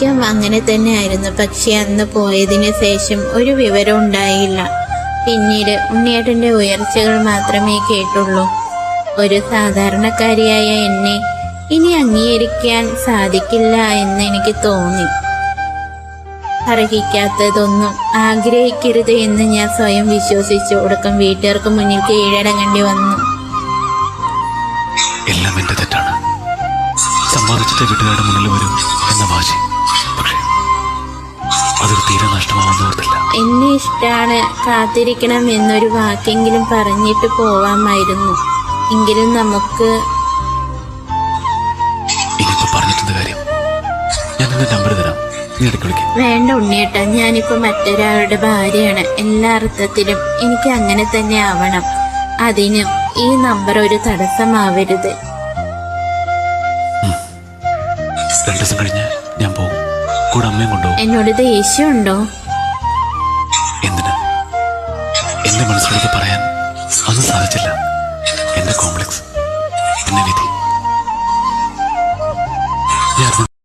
എനിക്കും അങ്ങനെ തന്നെ ആയിരുന്നു. പക്ഷെ അന്ന് പോയതിന് ശേഷം ഒരു വിവരം ഉണ്ടായില്ല. പിന്നീട് ഉണ്ണിയേട്ടന്റെ ഉയർച്ചകൾ മാത്രമേ കേട്ടുള്ളൂ. ഒരു സാധാരണക്കാരിയായ എന്നെ ഇനി അംഗീകരിക്കാൻ സാധിക്കില്ല എന്ന് എനിക്ക് തോന്നി. അർഹിക്കാത്തതൊന്നും ആഗ്രഹിക്കരുത് എന്ന് ഞാൻ സ്വയം വിശ്വസിച്ചു. ഒടുക്കം വീട്ടുകാർക്ക് മുന്നിൽ കീഴടങ്ങേണ്ടി വന്നു. എല്ലാം എന്റെ തെറ്റാണ്. സമ്പാദിച്ചിട്ട് വീട്ടുകാരുടെ മുന്നിൽ വരും എന്ന വാശി, പക്ഷേ അതൊരു തീരെ നഷ്ടമാവുന്നോർത്തില്ല. എന്നെ ഇഷ്ടാണ്, കാത്തിരിക്കണം എന്നൊരു വാക്കെങ്കിലും പറഞ്ഞിട്ട് പോവാമായിരുന്നു. എങ്കിലും നമുക്ക് ഇനിയിപ്പോ പറഞ്ഞിട്ടെന്ത് കാര്യം? ഞാൻ നിന്റെ നമ്പർ തരാം, നീ ഇടയ്ക്ക് വിളിക്കാം. വേണ്ട ഉണ്ണിയേട്ടാ, ഞാനിപ്പോ മറ്റൊരാളുടെ ഭാര്യയാണ്. എല്ലാ അർത്ഥത്തിലും എനിക്ക് അങ്ങനെ തന്നെ ആവണം. അതിനും ഈ നമ്പർ ഒരു തടസ്സമാവരുത്. 2 ദിവസം കഴിഞ്ഞ് ഞാൻ പോകും. കൂടെ അമ്മയും കൊണ്ടുപോകും. എന്നോട് ദേഷ്യമുണ്ടോ? എന്തിന്? എന്റെ മനസ്സിലേക്ക് പറയാൻ ഒന്നും സാധിച്ചില്ല. എന്റെ കോംപ്ലക്സ്, എന്റെ വിധി. ഞാൻ